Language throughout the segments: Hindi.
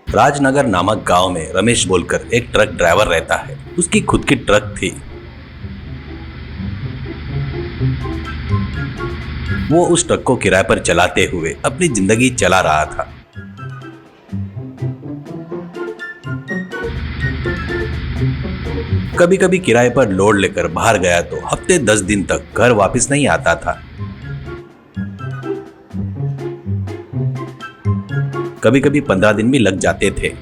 राजनगर नामक गांव में रमेश बोलकर एक ट्रक ड्राइवर रहता है। उसकी खुद की ट्रक थी। वो उस ट्रक को किराए पर चलाते हुए अपनी जिंदगी चला रहा था। कभी कभी किराए पर लोड लेकर बाहर गया तो हफ्ते 10 दिन तक घर वापस नहीं आता था। कभी कभी 15 दिन भी लग जाते थे।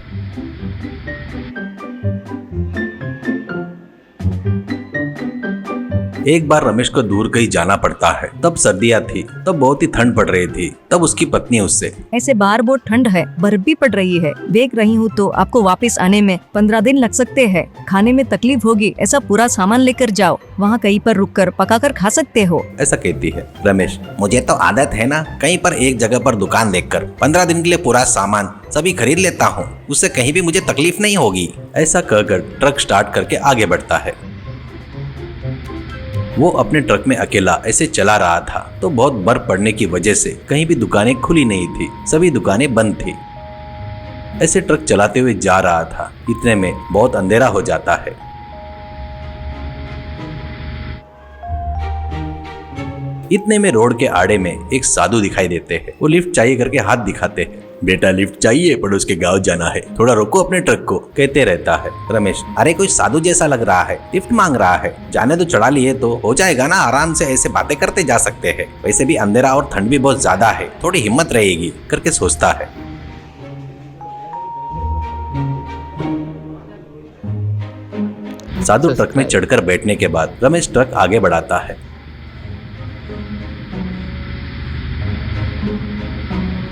एक बार रमेश को दूर कहीं जाना पड़ता है। तब सर्दियाँ थी, तब बहुत ही ठंड पड़ रही थी। तब उसकी पत्नी उससे, ऐसे बाहर बहुत ठंड है, बर्फ भी पड़ रही है, देख रही हूँ तो आपको वापस आने में 15 दिन लग सकते हैं। खाने में तकलीफ होगी, ऐसा पूरा सामान लेकर जाओ, वहाँ कहीं पर रुककर पकाकर खा सकते हो, ऐसा कहती है। रमेश, मुझे तो आदत है ना, कहीं पर एक जगह पर दुकान देखकर 15 दिन के लिए पूरा सामान सभी खरीद लेता हूँ, उससे कहीं भी मुझे तकलीफ नहीं होगी। ऐसा कहकर ट्रक स्टार्ट करके आगे बढ़ता है। वो अपने ट्रक में अकेला ऐसे चला रहा था तो बहुत बर्फ पड़ने की वजह से कहीं भी दुकानें खुली नहीं थी, सभी दुकानें बंद थी। ऐसे ट्रक चलाते हुए जा रहा था। इतने में बहुत अंधेरा हो जाता है। इतने में रोड के आड़े में एक साधु दिखाई देते हैं। वो लिफ्ट चाहिए करके हाथ दिखाते हैं। बेटा लिफ्ट चाहिए, पड़ोस के गांव जाना है, थोड़ा रोको अपने ट्रक को, कहते रहता है। रमेश, अरे कोई साधु जैसा लग रहा है, लिफ्ट मांग रहा है, जाने तो चढ़ा लिए तो हो जाएगा ना, आराम से ऐसे बातें करते जा सकते हैं। वैसे भी अंधेरा और ठंड भी बहुत ज्यादा है, थोड़ी हिम्मत रहेगी करके सोचता है। साधु ट्रक में चढ़कर बैठने के बाद रमेश ट्रक आगे बढ़ाता है।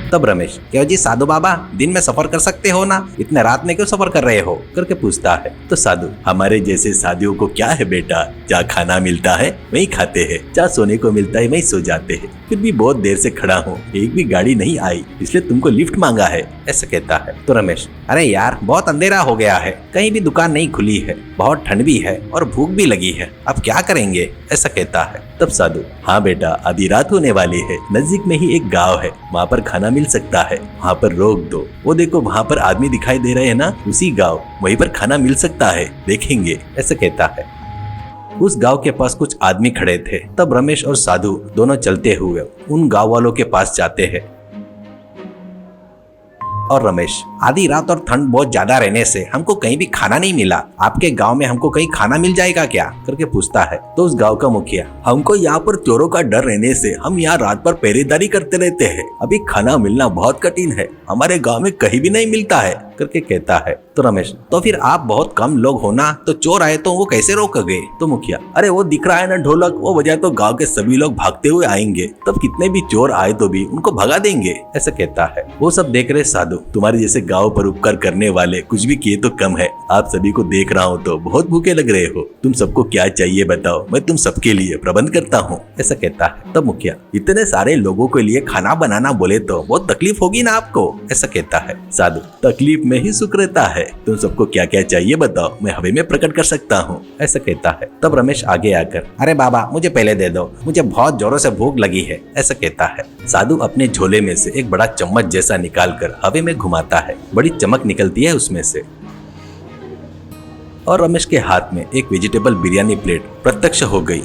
तब रमेश, क्यों जी साधु बाबा, दिन में सफर कर सकते हो ना, इतने रात में क्यों सफर कर रहे हो करके पूछता है। तो साधु, हमारे जैसे साधुओं को क्या है बेटा, जहाँ खाना मिलता है वहीं खाते हैं, जहाँ सोने को मिलता है वहीं सो जाते हैं। फिर भी बहुत देर से खड़ा हूँ, एक भी गाड़ी नहीं आई, इसलिए तुमको लिफ्ट मांगा है, ऐसा कहता है। तो रमेश, अरे यार बहुत अंधेरा हो गया है, कहीं भी दुकान नहीं खुली है, बहुत ठंड भी है और भूख भी लगी है, अब क्या करेंगे, ऐसा कहता है। तब साधु, हाँ बेटा आधी रात होने वाली है, नजदीक में ही एक गांव है, वहाँ पर खाना मिल सकता है, वहाँ पर रोक दो। वो देखो वहाँ पर आदमी दिखाई दे रहे हैं ना, उसी गांव, वहीं पर खाना मिल सकता है, देखेंगे, ऐसा कहता है। उस गांव के पास कुछ आदमी खड़े थे। तब रमेश और साधु दोनों चलते हुए उन गांव वालों के पास जाते हैं। और रमेश, आधी रात और ठंड बहुत ज्यादा रहने से हमको कहीं भी खाना नहीं मिला, आपके गांव में हमको कहीं खाना मिल जाएगा क्या करके पूछता है। तो उस गांव का मुखिया, हमको यहाँ पर चोरों का डर रहने से हम यहाँ रात भर पहरेदारी करते रहते हैं, अभी खाना मिलना बहुत कठिन है, हमारे गांव में कहीं भी नहीं मिलता है करके कहता है। तो रमेश, तो फिर आप बहुत कम लोग हो ना, तो चोर आए तो वो कैसे रोकोगे? तो मुखिया, अरे वो दिख रहा है ना ढोलक, वो बजाए तो गांव के सभी लोग भागते हुए आएंगे, तब कितने भी चोर आए तो भी उनको भगा देंगे, ऐसा कहता है। वो सब देख रहे साधु, तुम्हारे जैसे गांव पर उपकार करने वाले कुछ भी किए तो कम है, आप सभी को देख रहा हूँ तो बहुत भूखे लग रहे हो, तुम सबको क्या चाहिए बताओ, मैं तुम सबके लिए प्रबंध करता हूँ, ऐसा कहता है। तब मुखिया, इतने सारे लोगों के लिए खाना बनाना बोले तो बहुत तकलीफ होगी ना आपको, ऐसा कहता है। साधु, तकलीफ में ही सुख रहता है, तुम सबको क्या क्या चाहिए बताओ, मैं हवे में प्रकट कर सकता हूँ, ऐसा कहता है। तब रमेश आगे आकर, अरे बाबा मुझे पहले दे दो, मुझे बहुत जोरों से भूख लगी है, ऐसा कहता है। साधु अपने झोले में से एक बड़ा चम्मच जैसा निकालकर हवे में घुमाता है, बड़ी चमक निकलती है उसमें से, और रमेश के हाथ में एक वेजिटेबल बिरयानी प्लेट प्रत्यक्ष हो गई।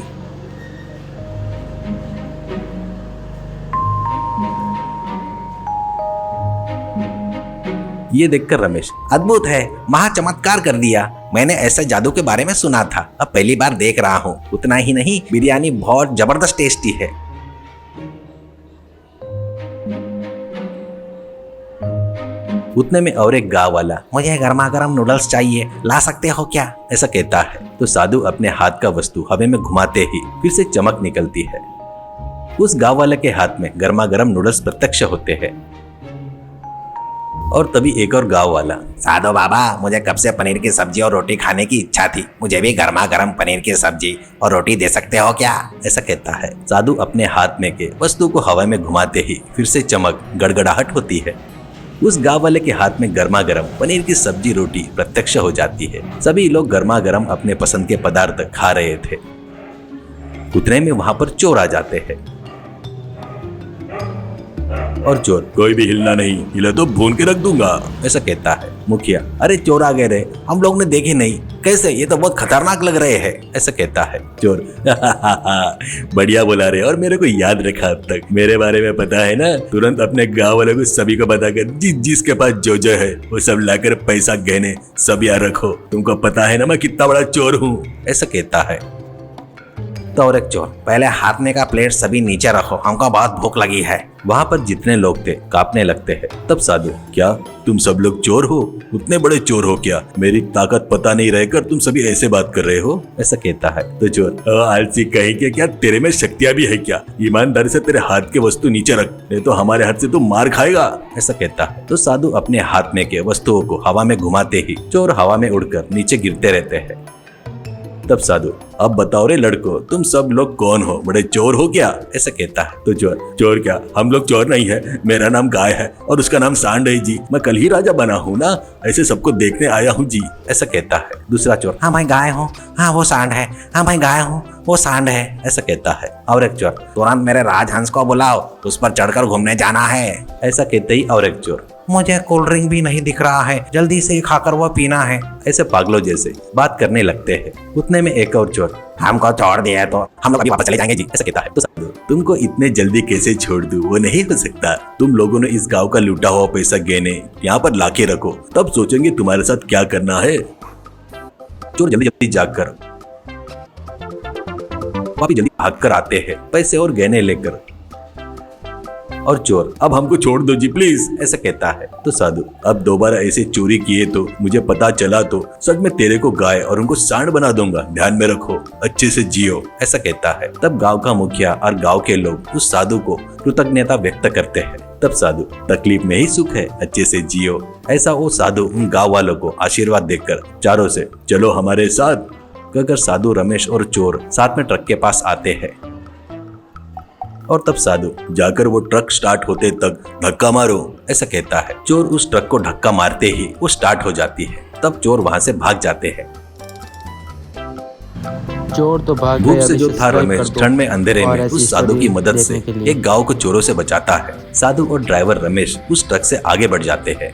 ये देखकर रमेश, अद्भुत है, महा चमत्कार कर दिया, मैंने ऐसे जादू के बारे में सुना था, अब पहली बार देख रहा हूँ, उतना ही नहीं बिरयानी बहुत जबरदस्त टेस्टी है। उतने में और एक गांव वाला, मुझे गर्मा गर्म नूडल्स चाहिए, ला सकते हो क्या, ऐसा कहता है। तो साधु अपने हाथ का वस्तु हवा में घुमाते ही फिर से चमक निकलती है। उस गांव वाले के हाथ में गर्मा गर्म नूडल्स प्रत्यक्ष होते हैं। और तभी एक और गांव वाला, साधु बाबा मुझे कब से पनीर की सब्जी और रोटी खाने की इच्छा थी, मुझे भी गर्मा गर्म पनीर की सब्जी और रोटी दे सकते हो क्या, ऐसा कहता है। साधु अपने हाथ में के वस्तु को हवा में घुमाते ही फिर से चमक गड़गड़ाहट होती है। उस गांव वाले के हाथ में गर्मा गर्म पनीर की सब्जी रोटी प्रत्यक्ष हो जाती है। सभी लोग गर्मा गर्म अपने पसंद के पदार्थ खा रहे थे। उतने में वहां पर चोर आ जाते हैं। और चोर, कोई भी हिलना नहीं, हिले तो भून के रख दूंगा, ऐसा कहता है। मुखिया, अरे चोर आ गए रे, हम लोग ने देखे नहीं, कैसे, ये तो बहुत खतरनाक लग रहे हैं, ऐसा कहता है। चोर, बढ़िया बोला रे, और मेरे को याद रखा अब तक, मेरे बारे में पता है ना, तुरंत अपने गाँव वालों को सभी को बताकर जिसके पास जो है वो सब लाकर पैसा गहने सब याद रखो, तुमको पता है ना मैं कितना बड़ा चोर हूँ, ऐसा कहता है। तो और एक चोर, पहले हाथने का प्लेट सभी नीचे रखो, हमको बहुत भूख लगी है। वहाँ पर जितने लोग थे कांपने लगते हैं। तब साधु, क्या तुम सब लोग चोर हो? उतने बड़े चोर हो क्या? मेरी ताकत पता नहीं रहकर तुम सभी ऐसे बात कर रहे हो, ऐसा कहता है। तो चोर, आलसी कहीं के, क्या तेरे में शक्तियाँ भी है क्या? ईमानदारी से तेरे हाथ के वस्तु नीचे रख, नहीं तो हमारे हाथ से तू मार खाएगा, ऐसा कहता है। तो साधु अपने हाथ में के वस्तुओं को हवा में घुमाते ही चोर हवा में उड़कर नीचे गिरते रहते हैं। तब साधु, अब बताओ रे लड़को, तुम सब लोग कौन हो, बड़े चोर हो क्या, ऐसा कहता है। तो चोर, चोर क्या, हम लोग चोर नहीं है, मेरा नाम गाय है और उसका नाम सांड है जी, मैं कल ही राजा बना हूँ ना, ऐसे सबको देखने आया हूँ जी, ऐसा कहता है। दूसरा चोर, हाँ भाई गाय हूँ, हाँ वो सांड है, हाँ भाई गाय हूँ, वो सांड है, ऐसा कहता है। और एक चोर, तुरंत मेरे राजहंस को बुलाओ, उस पर चढ़कर घूमने जाना है, ऐसा कहते ही और एक चोर, मुझे कोल्ड ड्रिंक भी नहीं दिख रहा है, जल्दी से खाकर वो पीना है, ऐसे पागलों जैसे बात करने लगते हैं। उतने में एक और चोर, हमको छोड़ दिया तो हम लोग अभी वापस चले जाएंगे जी, ऐसा कहता है। तो साधु, तुमको इतने जल्दी कैसे छोड़ दूं, वो नहीं हो सकता, तुम लोगों ने इस गांव का लूटा हुआ पैसा गहने यहाँ पर लाके रखो, तब सोचेंगे तुम्हारे साथ क्या करना है। चोर जल्दी जल्दी जाकर वापिस जल्दी भाग कर आते हैं पैसे और गहने लेकर। और चोर, अब हमको छोड़ दो जी प्लीज, ऐसा कहता है। तो साधु, अब दोबारा ऐसे चोरी किए तो मुझे पता चला तो सच में तेरे को गाय और उनको सांड बना दूंगा, ध्यान में रखो, अच्छे से जियो, ऐसा कहता है। तब गांव का मुखिया और गांव के लोग उस साधु को कृतज्ञता व्यक्त करते हैं। तब साधु, तकलीफ में ही सुख है, अच्छे से जियो, ऐसा वो साधु उन गाँव वालों को आशीर्वाद देकर चारों से चलो हमारे साथ कहकर साधु, रमेश और चोर साथ में ट्रक के पास आते हैं। और तब साधु, जाकर वो ट्रक स्टार्ट होते तक धक्का मारो, ऐसा कहता है। चोर उस ट्रक को धक्का मारते ही वो स्टार्ट हो जाती है। तब चोर वहां से भाग जाते हैं। चोर तो भाग भूख गए। से अभी जो था सब्सक्राइब रमेश कर दो ठंड में अंधेरे और में ऐसी उस साधु की स्टोरी मदद से देखने के लिए। एक गांव को चोरों से बचाता है। साधु और ड्राइवर रमेश उस ट्रक से आगे बढ़ जाते हैं।